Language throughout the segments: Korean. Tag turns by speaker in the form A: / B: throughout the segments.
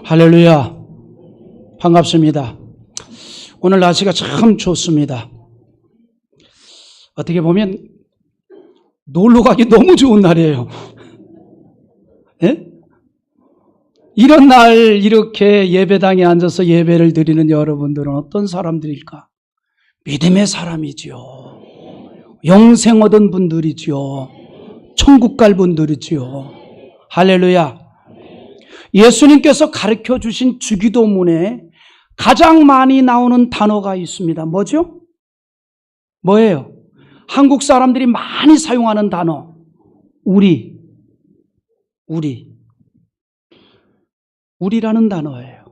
A: 할렐루야. 반갑습니다. 오늘 날씨가 참 좋습니다. 어떻게 보면 놀러 가기 너무 좋은 날이에요. 예? 이런 날 이렇게 예배당에 앉아서 예배를 드리는 여러분들은 어떤 사람들일까? 믿음의 사람이지요. 영생 얻은 분들이지요. 천국 갈 분들이지요. 할렐루야. 예수님께서 가르쳐 주신 주기도문에 가장 많이 나오는 단어가 있습니다. 뭐죠? 뭐예요? 한국 사람들이 많이 사용하는 단어. 우리라는 단어예요.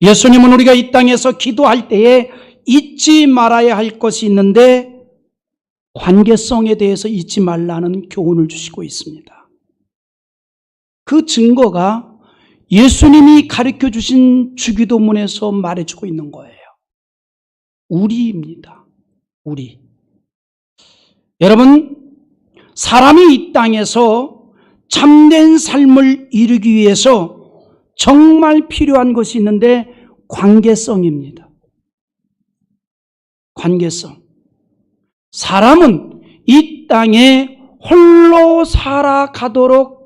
A: 예수님은 우리가 이 땅에서 기도할 때에 잊지 말아야 할 것이 있는데 관계성에 대해서 잊지 말라는 교훈을 주시고 있습니다. 그 증거가 예수님이 가르쳐 주신 주기도문에서 말해주고 있는 거예요. 우리입니다. 우리. 여러분, 사람이 이 땅에서 참된 삶을 이루기 위해서 정말 필요한 것이 있는데 관계성입니다. 관계성. 사람은 이 땅에 홀로 살아가도록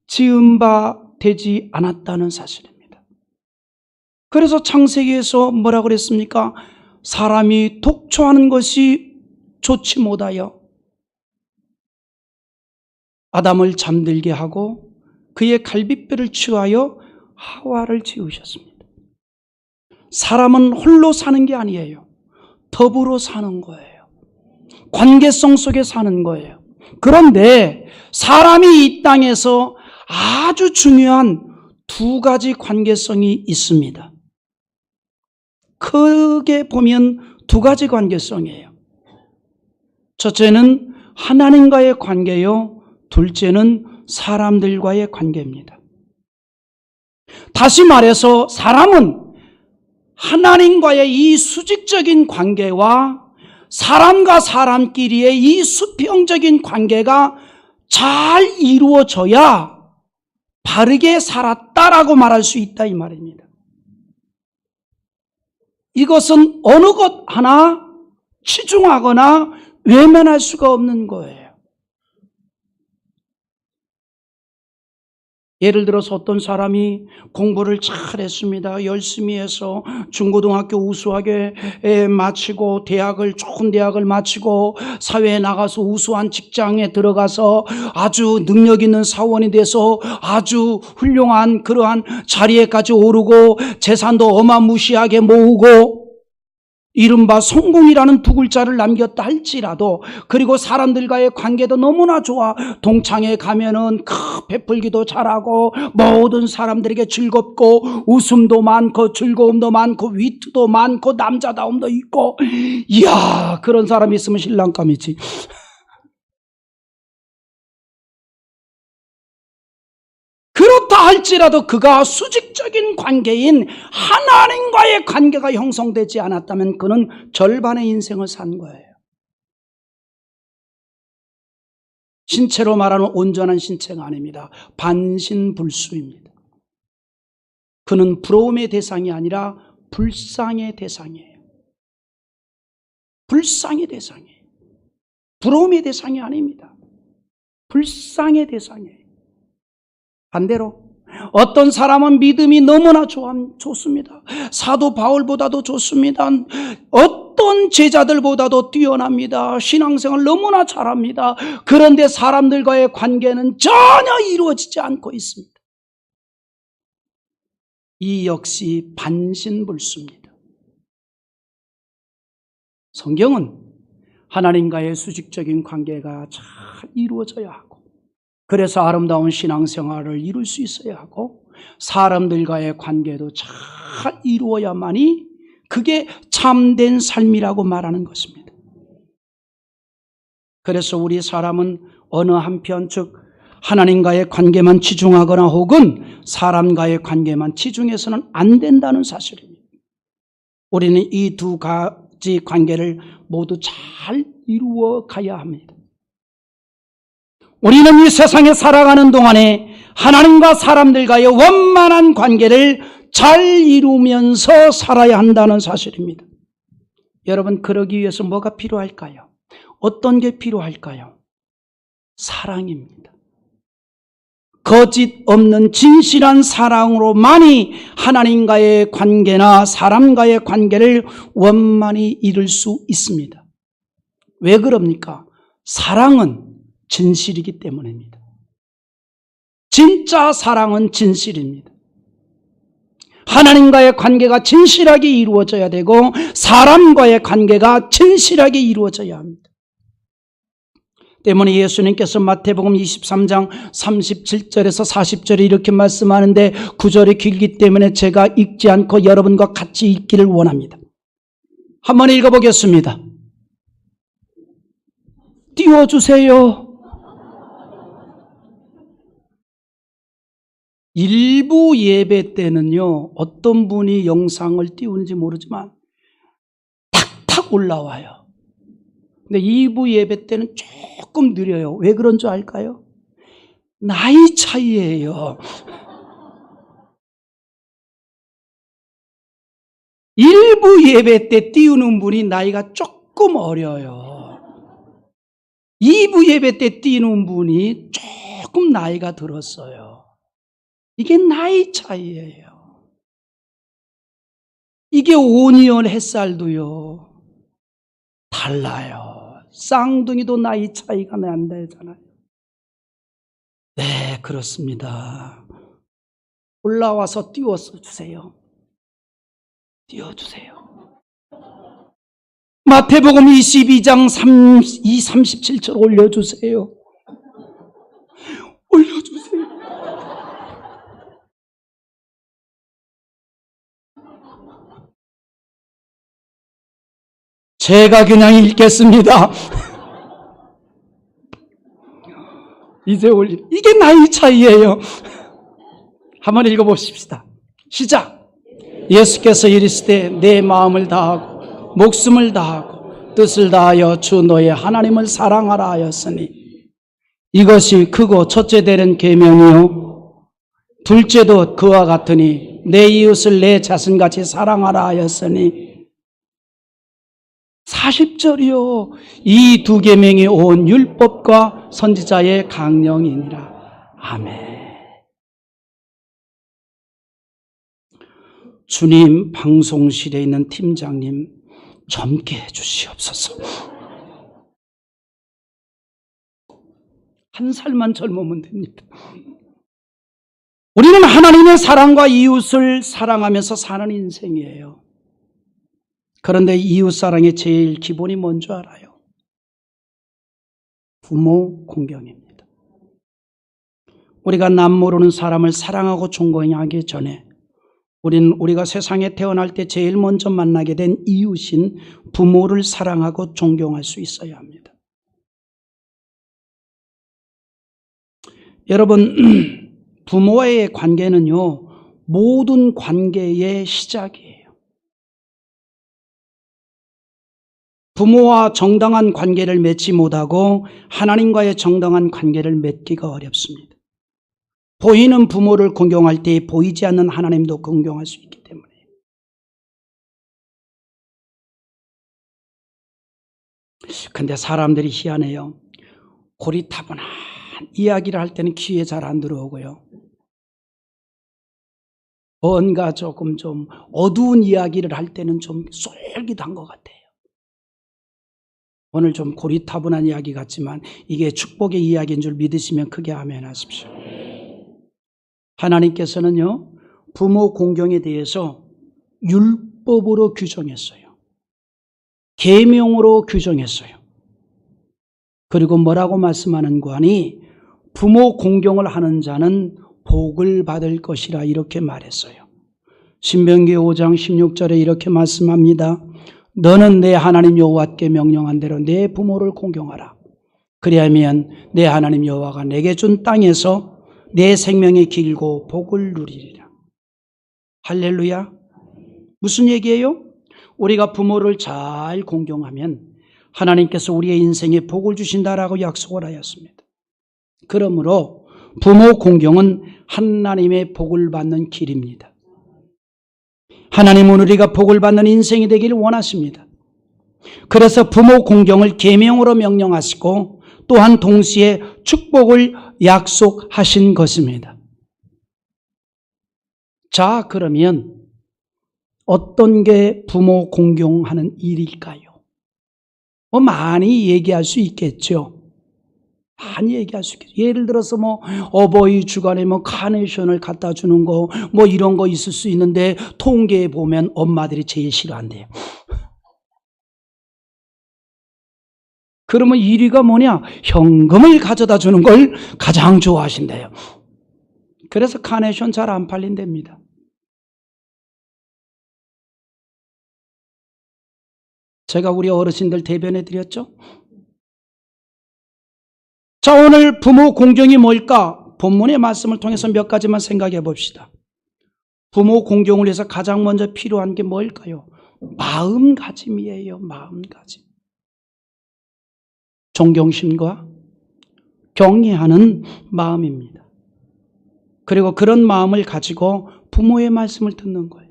A: 지은 바 되지 않았다는 사실입니다. 그래서 창세기에서 뭐라고 그랬습니까? 사람이 독초하는 것이 좋지 못하여 아담을 잠들게 하고 그의 갈빗뼈를 취하여 하와를 지으셨습니다. 사람은 홀로 사는 게 아니에요. 더불어 사는 거예요. 관계성 속에 사는 거예요. 그런데 사람이 이 땅에서 아주 중요한 두 가지 관계성이 있습니다. 크게 보면 두 가지 관계성이에요. 첫째는 하나님과의 관계요, 둘째는 사람들과의 관계입니다. 다시 말해서 사람은 하나님과의 이 수직적인 관계와 사람과 사람끼리의 이 수평적인 관계가 잘 이루어져야 바르게 살았다라고 말할 수 있다 이 말입니다. 이것은 어느 것 하나 치중하거나 외면할 수가 없는 거예요. 예를 들어서 어떤 사람이 공부를 잘했습니다. 열심히 해서 중고등학교 우수하게 마치고 좋은 대학을 마치고 사회에 나가서 우수한 직장에 들어가서 아주 능력 있는 사원이 돼서 아주 훌륭한 그러한 자리에까지 오르고 재산도 어마무시하게 모으고 이른바 성공이라는 두 글자를 남겼다 할지라도, 그리고 사람들과의 관계도 너무나 좋아. 동창회 가면은 베풀기도 잘하고 모든 사람들에게 즐겁고 웃음도 많고 즐거움도 많고 위트도 많고 남자다움도 있고, 이야, 그런 사람이 있으면 신랑감이지. 그렇다 할지라도 그가 수직적인 관계인 하나님과의 관계가 형성되지 않았다면 그는 절반의 인생을 산 거예요. 신체로 말하는 온전한 신체가 아닙니다. 반신불수입니다. 그는 부러움의 대상이 아니라 불쌍의 대상이에요. 불쌍의 대상이에요. 부러움의 대상이 아닙니다. 불쌍의 대상이에요. 반대로 어떤 사람은 믿음이 너무나 좋습니다. 사도 바울보다도 좋습니다. 어떤 제자들보다도 뛰어납니다. 신앙생활 너무나 잘합니다. 그런데 사람들과의 관계는 전혀 이루어지지 않고 있습니다. 이 역시 반신불수입니다. 성경은 하나님과의 수직적인 관계가 잘 이루어져야 하고, 그래서 아름다운 신앙생활을 이룰 수 있어야 하고, 사람들과의 관계도 잘 이루어야만이 그게 참된 삶이라고 말하는 것입니다. 그래서 우리 사람은 어느 한편, 즉 하나님과의 관계만 치중하거나 혹은 사람과의 관계만 치중해서는 안 된다는 사실입니다. 우리는 이 두 가지 관계를 모두 잘 이루어 가야 합니다. 우리는 이 세상에 살아가는 동안에 하나님과 사람들과의 원만한 관계를 잘 이루면서 살아야 한다는 사실입니다. 여러분, 그러기 위해서 뭐가 필요할까요? 어떤 게 필요할까요? 사랑입니다. 거짓 없는 진실한 사랑으로만이 하나님과의 관계나 사람과의 관계를 원만히 이룰 수 있습니다. 왜 그럽니까? 사랑은 진실이기 때문입니다. 진짜 사랑은 진실입니다. 하나님과의 관계가 진실하게 이루어져야 되고 사람과의 관계가 진실하게 이루어져야 합니다. 때문에 예수님께서 마태복음 23장 37절에서 40절에 이렇게 말씀하는데, 구절이 길기 때문에 제가 읽지 않고 여러분과 같이 읽기를 원합니다. 한번 읽어보겠습니다. 띄워주세요. 일부 예배 때는요, 어떤 분이 영상을 띄우는지 모르지만 탁탁 올라와요. 근데 2부 예배 때는 조금 느려요. 왜 그런 줄 알까요? 나이 차이예요. 일부 예배 때 띄우는 분이 나이가 조금 어려요. 2부 예배 때 띄우는 분이 조금 나이가 들었어요. 이게 나이 차이예요. 이게 오니언 햇살도요, 달라요. 쌍둥이도 나이 차이가 난다잖아요. 네, 그렇습니다. 올라와서 띄워주세요. 띄워주세요. 마태복음 22장 37절 올려주세요. 올려주세요. 제가 그냥 읽겠습니다. 이제 이게 나이 차이예요. 한번 읽어보십시다. 시작. 예수께서 이르시되 내 마음을 다하고 목숨을 다하고 뜻을 다하여 주 너의 하나님을 사랑하라 하였으니 이것이 크고 첫째 되는 계명이요 둘째도 그와 같으니 내 이웃을 내 자신같이 사랑하라 하였으니 40절이요. 이 두 계명이 온 율법과 선지자의 강령이니라. 아멘. 주님, 방송실에 있는 팀장님 젊게 해주시옵소서. 한 살만 젊으면 됩니다. 우리는 하나님의 사랑과 이웃을 사랑하면서 사는 인생이에요. 그런데 이웃사랑의 제일 기본이 뭔지 알아요? 부모 공경입니다. 우리가 남 모르는 사람을 사랑하고 존경하기 전에 우리가 세상에 태어날 때 제일 먼저 만나게 된 이웃인 부모를 사랑하고 존경할 수 있어야 합니다. 여러분, 부모와의 관계는요, 모든 관계의 시작이에요. 부모와 정당한 관계를 맺지 못하고 하나님과의 정당한 관계를 맺기가 어렵습니다. 보이는 부모를 공경할 때 보이지 않는 하나님도 공경할 수 있기 때문에. 근데 사람들이 희한해요. 고리타분한 이야기를 할 때는 귀에 잘 안 들어오고요. 뭔가 조금 좀 어두운 이야기를 할 때는 좀 쏠깃한 것 같아요. 오늘 좀 고리타분한 이야기 같지만 이게 축복의 이야기인 줄 믿으시면 크게 아멘 하십시오. 하나님께서는요, 부모 공경에 대해서 율법으로 규정했어요. 계명으로 규정했어요. 그리고 뭐라고 말씀하는 거니? 부모 공경을 하는 자는 복을 받을 것이라 이렇게 말했어요. 신명기 5장 16절에 이렇게 말씀합니다. 너는 내 하나님 여호와께 명령한 대로 내 부모를 공경하라. 그리하면 내 하나님 여호와가 내게 준 땅에서 내 생명이 길고 복을 누리리라. 할렐루야. 무슨 얘기예요? 우리가 부모를 잘 공경하면 하나님께서 우리의 인생에 복을 주신다라고 약속을 하였습니다. 그러므로 부모 공경은 하나님의 복을 받는 길입니다. 하나님은 우리가 복을 받는 인생이 되기를 원하십니다. 그래서 부모 공경을 계명으로 명령하시고 또한 동시에 축복을 약속하신 것입니다. 자, 그러면 어떤 게 부모 공경하는 일일까요? 많이 얘기할 수 있겠죠. 많이 얘기할 수 있겠죠. 예를 들어서 어버이 주간에 카네이션을 갖다 주는 거 이런 거 있을 수 있는데 통계에 보면 엄마들이 제일 싫어한대요. 그러면 1위가 뭐냐? 현금을 가져다 주는 걸 가장 좋아하신대요. 그래서 카네이션 잘 안 팔린답니다. 제가 우리 어르신들 대변해 드렸죠? 자, 오늘 부모 공경이 뭘까? 본문의 말씀을 통해서 몇 가지만 생각해 봅시다. 부모 공경을 위해서 가장 먼저 필요한 게 뭘까요? 마음가짐이에요. 마음가짐. 존경심과 경외하는 마음입니다. 그리고 그런 마음을 가지고 부모의 말씀을 듣는 거예요.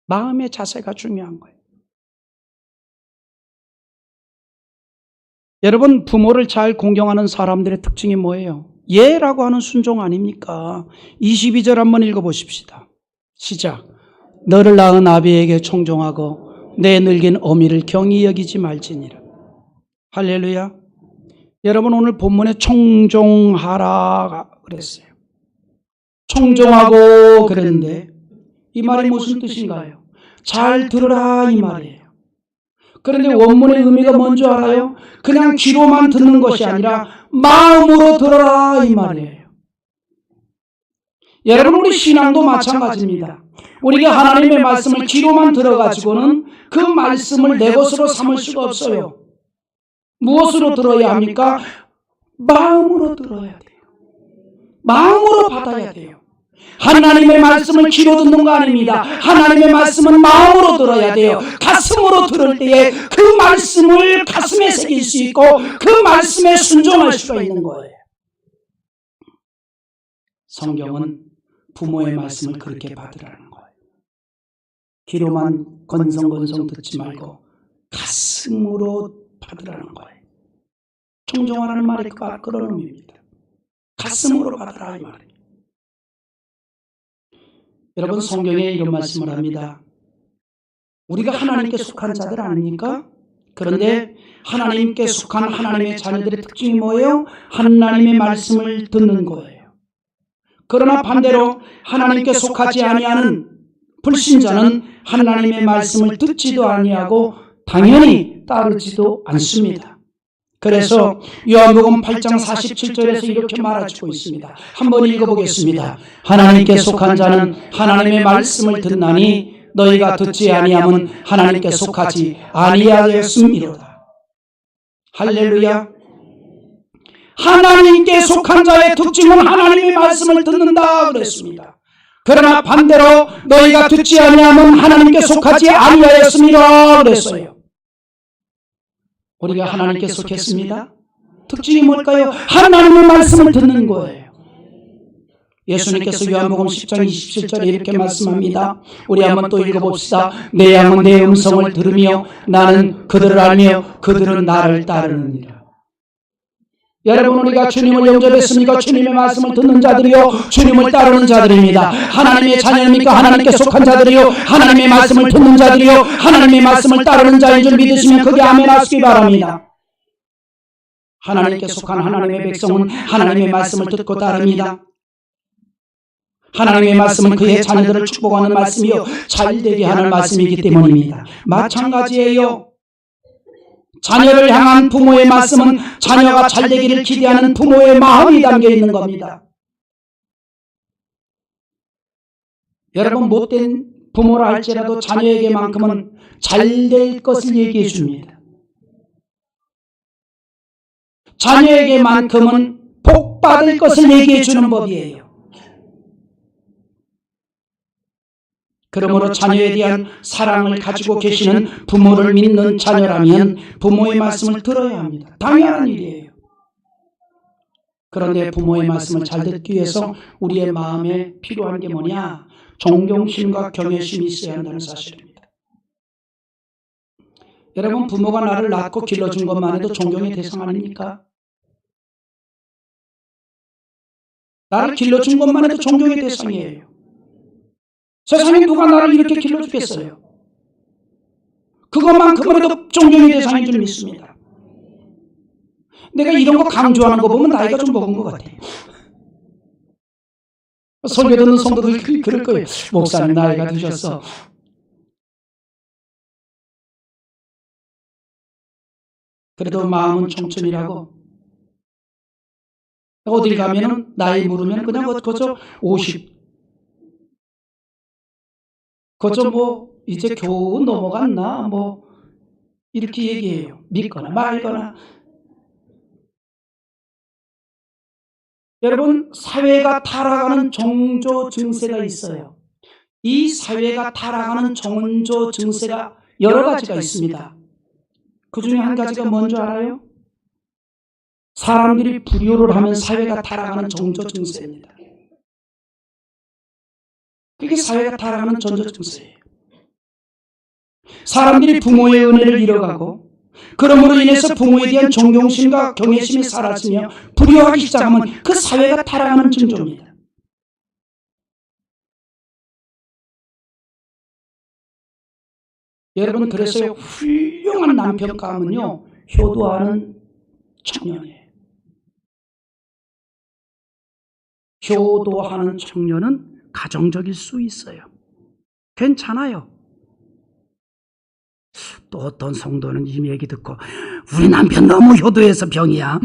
A: 마음의 자세가 중요한 거예요. 여러분, 부모를 잘 공경하는 사람들의 특징이 뭐예요? 예라고 하는 순종 아닙니까? 22절 한번 읽어보십시다. 시작. 너를 낳은 아비에게 청종하고 내 늙은 어미를 경히 여기지 말지니라. 할렐루야. 여러분, 오늘 본문에 청종하라 그랬어요. 청종하고 그랬는데 이 말이 무슨 뜻인가요? 잘 들으라 이 말이에요. 그런데 원문의 의미가 뭔지 알아요? 그냥 귀로만 듣는 것이 아니라 마음으로 들어라 이 말이에요. 여러분, 우리 신앙도 마찬가지입니다. 우리가 하나님의 말씀을 귀로만 들어가지고는 그 말씀을 내 것으로 삼을 수가 없어요. 무엇으로 들어야 합니까? 마음으로 들어야 돼요. 마음으로 받아야 돼요. 하나님의 말씀을 귀로 듣는 거 아닙니다. 하나님의 말씀은 마음으로 들어야 돼요. 가슴으로 들을 때에 그 말씀을 가슴에 새길 수 있고 그 말씀에 순종할 수가 있는 거예요. 성경은 부모의 말씀을 그렇게 받으라는 거예요. 귀로만 건성건성 듣지 말고 가슴으로 받으라는 거예요. 청종하라는 말이 그런 의미입니다. 가슴으로 받으라 이 말이에요. 여러분, 성경에 이런 말씀을 합니다. 우리가 하나님께 속한 자들 아닙니까? 그런데 하나님께 속한 하나님의 자녀들의 특징이 뭐예요? 하나님의 말씀을 듣는 거예요. 그러나 반대로 하나님께 속하지 아니하는 불신자는 하나님의 말씀을 듣지도 아니하고 당연히 따르지도 않습니다. 그래서 요한복음 8장 47절에서 이렇게 말해주고 있습니다. 한번 읽어보겠습니다. 하나님께 속한 자는 하나님의 말씀을 듣나니 너희가 듣지 아니함은 하나님께 속하지 아니하였음이로다. 할렐루야. 하나님께 속한 자의 특징은 하나님의 말씀을 듣는다 그랬습니다. 그러나 반대로 너희가 듣지 아니함은 하나님께 속하지 아니하였음이라 그랬어요. 우리가 하나님께 속했습니다. 특징이 뭘까요? 하나님의 말씀을 듣는 거예요. 예수님께서 요한복음 10장 27절에 이렇게 말씀합니다. 우리 한번 또 읽어봅시다. 내 양은 내 음성을 들으며 나는 그들을 알며 그들은 나를 따르느니라. 여러분, 우리가 주님을 영접했습니까? 주님의 말씀을 듣는 자들이요, 주님을 따르는 자들입니다. 하나님의 자녀입니까? 하나님께 속한 자들이요, 하나님의 말씀을 듣는 자들이요, 하나님의 말씀을 따르는 자인 줄 믿으시면 그게 아멘 하시기 바랍니다. 하나님께 속한 하나님의 백성은 하나님의 말씀을 듣고 따릅니다. 하나님의 말씀은 그의 자녀들을 축복하는 말씀이요, 잘되게 하는 말씀이기 때문입니다. 마찬가지예요. 자녀를 향한 부모의 말씀은 자녀가 잘되기를 기대하는 부모의 마음이 담겨 있는 겁니다. 여러분, 못된 부모라 할지라도 자녀에게만큼은 잘될 것을 얘기해 줍니다. 자녀에게만큼은 복 받을 것을 얘기해 주는 법이에요. 그러므로 자녀에 대한 사랑을 가지고 계시는 부모를 믿는 자녀라면 부모의 말씀을 들어야 합니다. 당연한 일이에요. 그런데 부모의 말씀을 잘 듣기 위해서 우리의 마음에 필요한 게 뭐냐? 존경심과 경외심이 있어야 한다는 사실입니다. 여러분, 부모가 나를 낳고 길러준 것만 해도 존경의 대상 아닙니까? 나를 길러준 것만 해도 존경의 대상이에요. 세상에 누가 나를 이렇게 길러주겠어요? 그것만큼은 해도 존경의 대상인 줄 믿습니다. 내가 이런 거 강조하는 거 보면 나이가 좀 먹은 것 같아요. 설교 듣는 성도들 그럴 거예요. 목사님 나이가 드셨어. 그래도 마음은 청춘이라고. 어딜 가면은 나이 물으면 그냥 그저 50. 그저 뭐 이제 겨우 넘어갔나 뭐 이렇게 얘기해요. 믿거나 말거나. 여러분, 사회가 타락하는 정조 증세가 있어요. 이 사회가 타락하는 정조 증세가 여러 가지가 있습니다. 그 중에 한 가지가 뭔지 알아요? 사람들이 불효를 하면 사회가 타락하는 정조 증세입니다. 그게 사회가 타락하는 정조 증세예요. 사람들이 부모의 은혜를 잃어가고 그러므로 인해서 부모에 대한 존경심과 경외심이 사라지며 불효하기 시작하면 그 사회가 타락하는 징조입니다. 여러분, 그래서 훌륭한 남편감은요, 효도하는 청년이에요. 효도하는 청년은 가정적일 수 있어요. 괜찮아요. 또 어떤 성도는 이 얘기 듣고 우리 남편 너무 효도해서 병이야.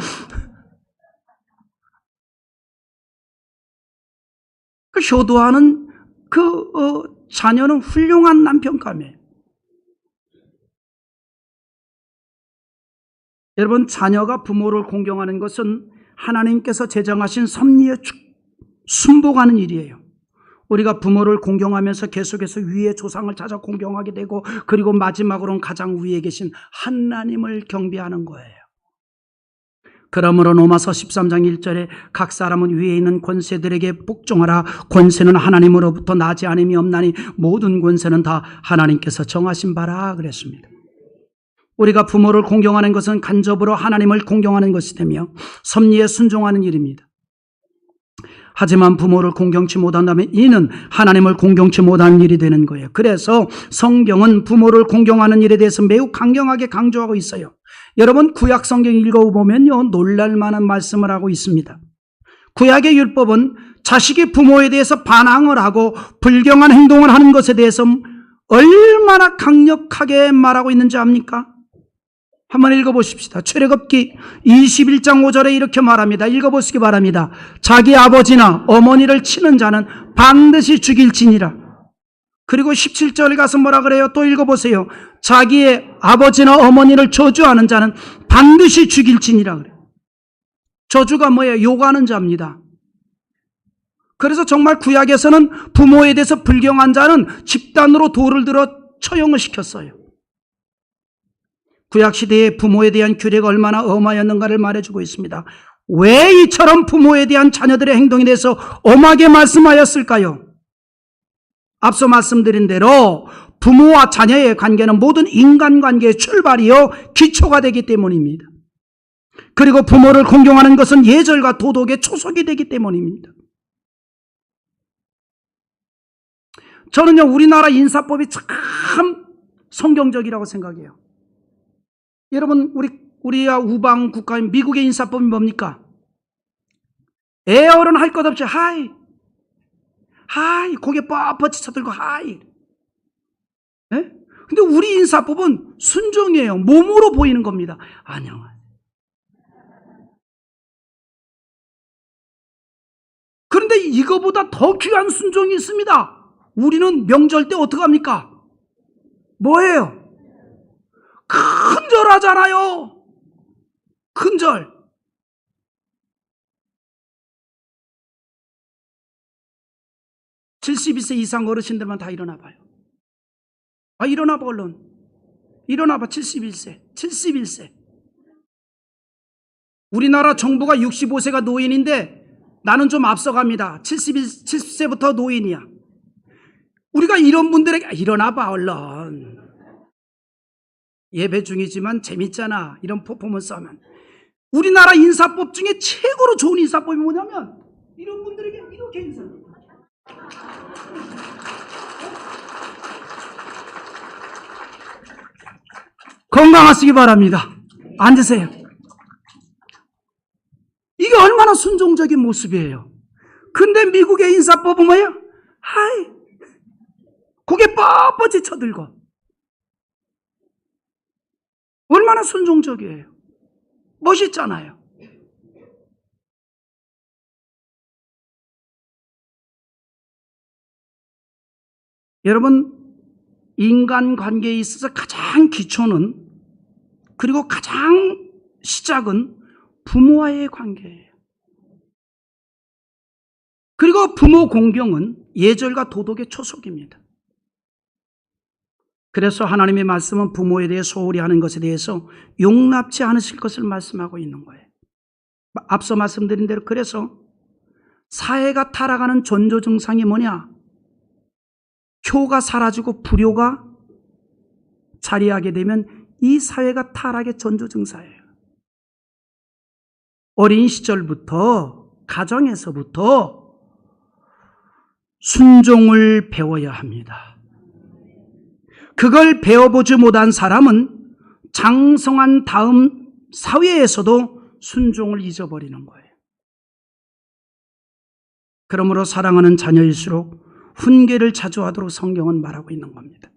A: 그 효도하는 자녀는 훌륭한 남편감이에요. 여러분, 자녀가 부모를 공경하는 것은 하나님께서 제정하신 섭리에 순복하는 일이에요. 우리가 부모를 공경하면서 계속해서 위의 조상을 찾아 공경하게 되고 그리고 마지막으로는 가장 위에 계신 하나님을 경배하는 거예요. 그러므로 로마서 13장 1절에 각 사람은 위에 있는 권세들에게 복종하라. 권세는 하나님으로부터 나지 않음이 없나니 모든 권세는 다 하나님께서 정하신 바라 그랬습니다. 우리가 부모를 공경하는 것은 간접으로 하나님을 공경하는 것이 되며 섭리에 순종하는 일입니다. 하지만 부모를 공경치 못한다면 이는 하나님을 공경치 못하는 일이 되는 거예요. 그래서 성경은 부모를 공경하는 일에 대해서 매우 강경하게 강조하고 있어요. 여러분, 구약 성경 읽어보면요, 놀랄만한 말씀을 하고 있습니다. 구약의 율법은 자식이 부모에 대해서 반항을 하고 불경한 행동을 하는 것에 대해서 얼마나 강력하게 말하고 있는지 압니까? 한번 읽어보십시다. 출애굽기 21장 5절에 이렇게 말합니다. 읽어보시기 바랍니다. 자기 아버지나 어머니를 치는 자는 반드시 죽일지니라. 그리고 17절에 가서 뭐라 그래요? 또 읽어보세요. 자기의 아버지나 어머니를 저주하는 자는 반드시 죽일지니라 그래요. 저주가 뭐예요? 욕하는 자입니다. 그래서 정말 구약에서는 부모에 대해서 불경한 자는 집단으로 돌을 들어 처형을 시켰어요. 구약시대의 부모에 대한 규례가 얼마나 엄하였는가를 말해주고 있습니다. 왜 이처럼 부모에 대한 자녀들의 행동에 대해서 엄하게 말씀하였을까요? 앞서 말씀드린 대로 부모와 자녀의 관계는 모든 인간관계의 출발이요 기초가 되기 때문입니다. 그리고 부모를 공경하는 것은 예절과 도덕의 초석이 되기 때문입니다. 저는요, 우리나라 인사법이 참 성경적이라고 생각해요. 여러분, 우리야 우방 국가인 미국의 인사법이 뭡니까? 애어른 할 것 없이 하이, 고개 뻣뻣이 쳐들고 하이. 예? 근데 우리 인사법은 순종이에요. 몸으로 보이는 겁니다. 안녕하세요. 그런데 이거보다 더 귀한 순종이 있습니다. 우리는 명절 때 어떻게 합니까? 뭐예요? 큰절 하잖아요. 큰절. (72세) 이상 어르신들만 다 일어나 봐요. 일어나 봐, 얼른. 일어나 봐. 71세. 우리나라 정부가 65세가 노인인데 나는 좀 앞서갑니다. 70세부터 노인이야. 우리가 이런 분들에게 일어나봐 얼른. 예배 중이지만 재밌잖아. 이런 퍼포먼스 하면. 우리나라 인사법 중에 최고로 좋은 인사법이 뭐냐면 이런 분들에게 이렇게 인사합니다. 건강하시기 바랍니다. 앉으세요. 이게 얼마나 순종적인 모습이에요. 근데 미국의 인사법은 뭐예요? 하이, 고개 뻣뻣이 쳐들고. 얼마나 순종적이에요. 멋있잖아요. 여러분, 인간관계에 있어서 가장 기초는, 그리고 가장 시작은 부모와의 관계예요. 그리고 부모 공경은 예절과 도덕의 초석입니다. 그래서 하나님의 말씀은 부모에 대해 소홀히 하는 것에 대해서 용납지 않으실 것을 말씀하고 있는 거예요. 앞서 말씀드린 대로 그래서 사회가 타락하는 전조 증상이 뭐냐? 효가 사라지고 불효가 자리하게 되면 이 사회가 타락의 전조 증사예요. 어린 시절부터, 가정에서부터 순종을 배워야 합니다. 그걸 배워보지 못한 사람은 장성한 다음 사회에서도 순종을 잊어버리는 거예요. 그러므로 사랑하는 자녀일수록 훈계를 자주 하도록 성경은 말하고 있는 겁니다.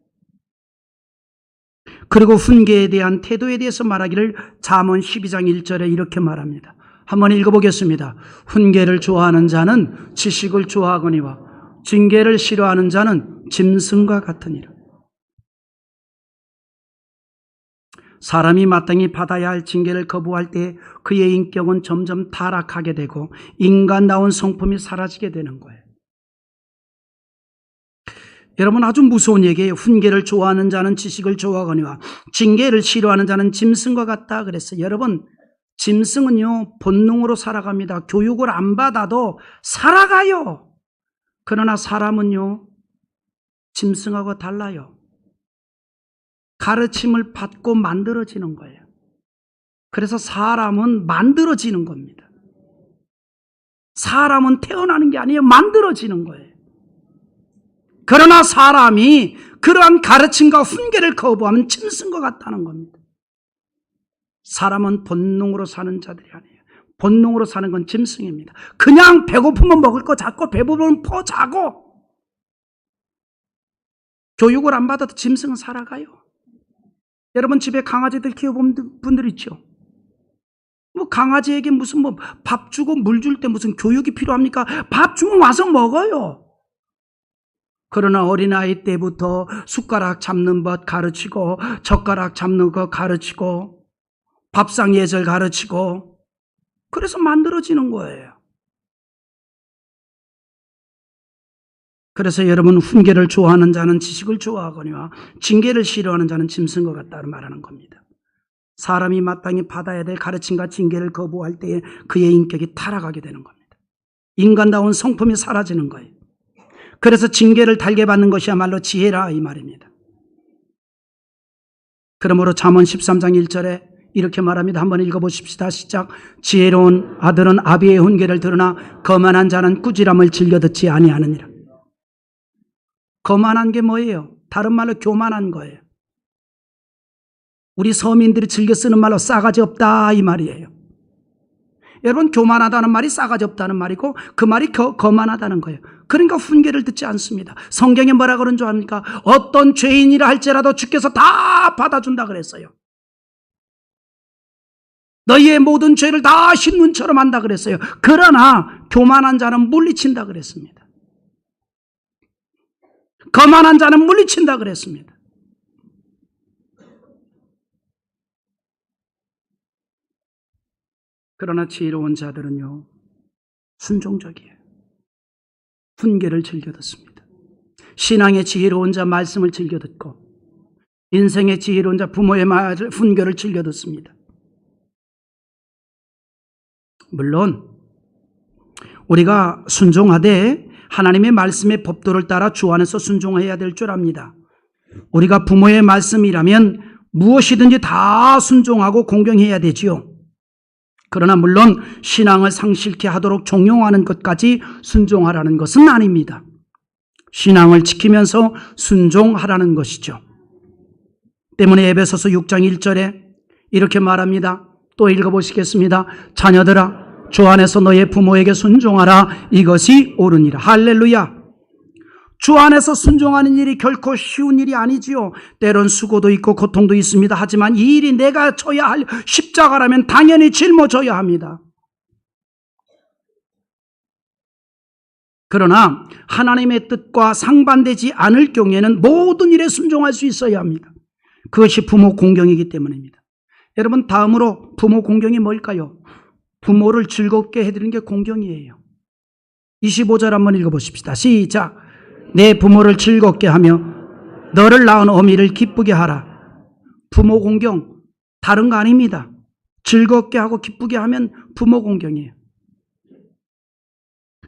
A: 그리고 훈계에 대한 태도에 대해서 말하기를 잠언 12장 1절에 이렇게 말합니다. 한번 읽어보겠습니다. 훈계를 좋아하는 자는 지식을 좋아하거니와 징계를 싫어하는 자는 짐승과 같으니라. 사람이 마땅히 받아야 할 징계를 거부할 때 그의 인격은 점점 타락하게 되고 인간다운 성품이 사라지게 되는 거예요. 여러분, 아주 무서운 얘기예요. 훈계를 좋아하는 자는 지식을 좋아하거니와 징계를 싫어하는 자는 짐승과 같다 그랬어요. 여러분, 짐승은요 본능으로 살아갑니다. 교육을 안 받아도 살아가요. 그러나 사람은요 짐승하고 달라요. 가르침을 받고 만들어지는 거예요. 그래서 사람은 만들어지는 겁니다. 사람은 태어나는 게 아니에요. 만들어지는 거예요. 그러나 사람이 그러한 가르침과 훈계를 거부하면 짐승과 같다는 겁니다. 사람은 본능으로 사는 자들이 아니에요. 본능으로 사는 건 짐승입니다. 그냥 배고프면 먹을 거 잡고 배부르면 포 자고 교육을 안 받아도 짐승은 살아가요. 여러분 집에 강아지들 키워본 분들 있죠? 뭐 강아지에게 무슨 뭐 밥 주고 물 줄 때 무슨 교육이 필요합니까? 밥 주면 와서 먹어요. 그러나 어린아이 때부터 숟가락 잡는 법 가르치고 젓가락 잡는 거 가르치고 밥상 예절 가르치고 그래서 만들어지는 거예요. 그래서 여러분 훈계를 좋아하는 자는 지식을 좋아하거니와 징계를 싫어하는 자는 짐승과 같다고 말하는 겁니다. 사람이 마땅히 받아야 될 가르침과 징계를 거부할 때에 그의 인격이 타락하게 되는 겁니다. 인간다운 성품이 사라지는 거예요. 그래서 징계를 달게 받는 것이야말로 지혜라 이 말입니다. 그러므로 잠언 13장 1절에 이렇게 말합니다. 한번 읽어보십시다. 시작. 지혜로운 아들은 아비의 훈계를 들으나 거만한 자는 꾸지람을 즐겨 듣지 아니하느니라. 거만한 게 뭐예요? 다른 말로 교만한 거예요. 우리 서민들이 즐겨 쓰는 말로 싸가지 없다 이 말이에요. 여러분 교만하다는 말이 싸가지 없다는 말이고 그 말이 거만하다는 거예요. 그러니까 훈계를 듣지 않습니다. 성경에 뭐라 그런 줄 압니까? 어떤 죄인이라 할지라도 주께서 다 받아준다 그랬어요. 너희의 모든 죄를 다 신문처럼 한다 그랬어요. 그러나 교만한 자는 물리친다 그랬습니다. 거만한 자는 물리친다 그랬습니다. 그러나 지혜로운 자들은요 순종적이에요. 훈계를 즐겨 듣습니다. 신앙의 지혜로운 자 말씀을 즐겨 듣고 인생의 지혜로운 자 부모의 말 훈계를 즐겨 듣습니다. 물론 우리가 순종하되 하나님의 말씀의 법도를 따라 주 안에서 순종해야 될 줄 압니다. 우리가 부모의 말씀이라면 무엇이든지 다 순종하고 공경해야 되지요. 그러나 물론 신앙을 상실케 하도록 종용하는 것까지 순종하라는 것은 아닙니다. 신앙을 지키면서 순종하라는 것이죠. 때문에 에베소서 6장 1절에 이렇게 말합니다. 또 읽어보시겠습니다. 자녀들아 주 안에서 너의 부모에게 순종하라. 이것이 옳으니라. 할렐루야. 주 안에서 순종하는 일이 결코 쉬운 일이 아니지요. 때론 수고도 있고 고통도 있습니다. 하지만 이 일이 내가 져야 할 십자가라면 당연히 짊어져야 합니다. 그러나 하나님의 뜻과 상반되지 않을 경우에는 모든 일에 순종할 수 있어야 합니다. 그것이 부모 공경이기 때문입니다. 여러분, 다음으로 부모 공경이 뭘까요? 부모를 즐겁게 해드리는 게 공경이에요. 25절 한번 읽어보십시다. 시작. 내 부모를 즐겁게 하며 너를 낳은 어미를 기쁘게 하라. 부모 공경 다른 거 아닙니다. 즐겁게 하고 기쁘게 하면 부모 공경이에요.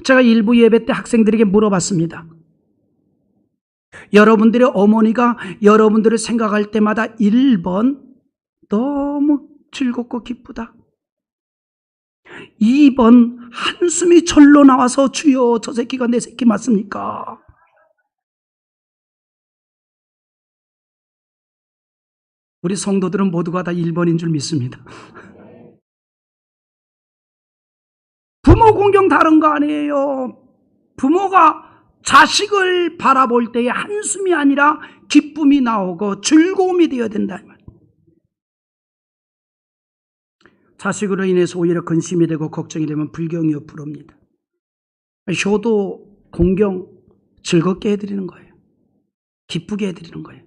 A: 제가 일부 예배 때 학생들에게 물어봤습니다. 여러분들의 어머니가 여러분들을 생각할 때마다 1번 너무 즐겁고 기쁘다, 2번 한숨이 절로 나와서 주여 저 새끼가 내 새끼 맞습니까? 우리 성도들은 모두가 다 1번인 줄 믿습니다. 부모 공경 다른 거 아니에요. 부모가 자식을 바라볼 때에 한숨이 아니라 기쁨이 나오고 즐거움이 되어야 된다. 자식으로 인해서 오히려 근심이 되고 걱정이 되면 불경이 옆으로입니다. 효도, 공경 즐겁게 해드리는 거예요. 기쁘게 해드리는 거예요.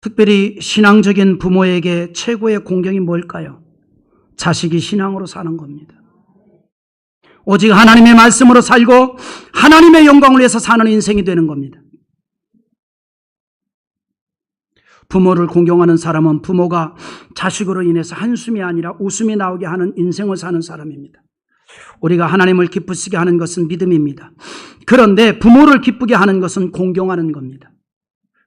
A: 특별히 신앙적인 부모에게 최고의 공경이 뭘까요? 자식이 신앙으로 사는 겁니다. 오직 하나님의 말씀으로 살고 하나님의 영광을 위해서 사는 인생이 되는 겁니다. 부모를 공경하는 사람은 부모가 자식으로 인해서 한숨이 아니라 웃음이 나오게 하는 인생을 사는 사람입니다. 우리가 하나님을 기쁘시게 하는 것은 믿음입니다. 그런데 부모를 기쁘게 하는 것은 공경하는 겁니다.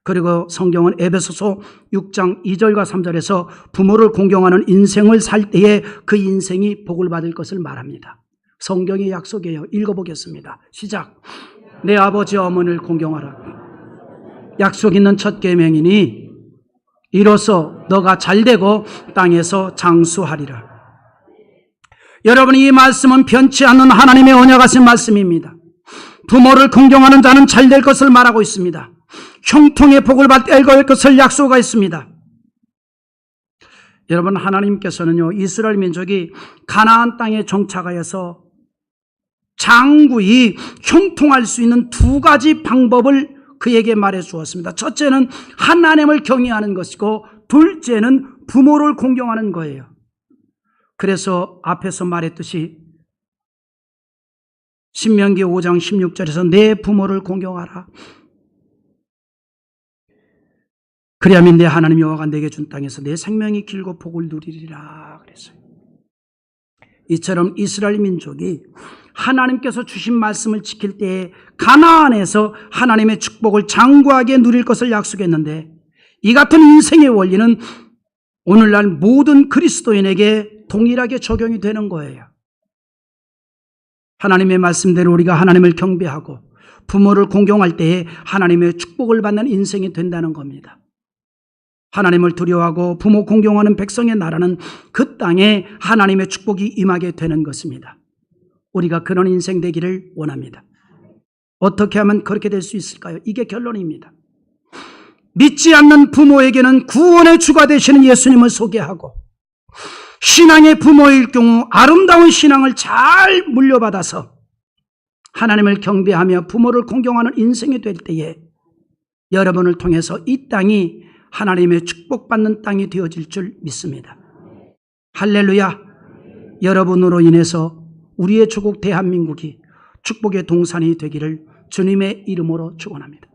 A: 그리고 성경은 에베소서 6장 2절과 3절에서 부모를 공경하는 인생을 살 때에 그 인생이 복을 받을 것을 말합니다. 성경의 약속이에요. 읽어보겠습니다. 시작. 내 아버지 어머니를 공경하라. 약속 있는 첫 계명이니 이로써 너가 잘되고 땅에서 장수하리라. 여러분, 이 말씀은 변치 않는 하나님의 언약하신 말씀입니다. 부모를 공경하는 자는 잘될 것을 말하고 있습니다. 형통의 복을 받을 것을 약속하였습니다. 여러분, 하나님께서는요, 이스라엘 민족이 가나안 땅에 정착하여서 장구히 형통할 수 있는 두 가지 방법을 그에게 말해 주었습니다. 첫째는 하나님을 경외하는 것이고 둘째는 부모를 공경하는 거예요. 그래서 앞에서 말했듯이 신명기 5장 16절에서 내 부모를 공경하라. 그리하면 내 하나님 여호와가 내게 준 땅에서 내 생명이 길고 복을 누리리라 그랬어요. 이처럼 이스라엘 민족이 하나님께서 주신 말씀을 지킬 때에 가나안에서 하나님의 축복을 장구하게 누릴 것을 약속했는데, 이 같은 인생의 원리는 오늘날 모든 그리스도인에게 동일하게 적용이 되는 거예요. 하나님의 말씀대로 우리가 하나님을 경배하고 부모를 공경할 때에 하나님의 축복을 받는 인생이 된다는 겁니다. 하나님을 두려워하고 부모 공경하는 백성의 나라는 그 땅에 하나님의 축복이 임하게 되는 것입니다. 우리가 그런 인생 되기를 원합니다. 어떻게 하면 그렇게 될 수 있을까요? 이게 결론입니다. 믿지 않는 부모에게는 구원의 주가 되시는 예수님을 소개하고, 신앙의 부모일 경우 아름다운 신앙을 잘 물려받아서 하나님을 경배하며 부모를 공경하는 인생이 될 때에 여러분을 통해서 이 땅이 하나님의 축복받는 땅이 되어질 줄 믿습니다. 할렐루야. 여러분으로 인해서 우리의 조국 대한민국이 축복의 동산이 되기를 주님의 이름으로 축원합니다.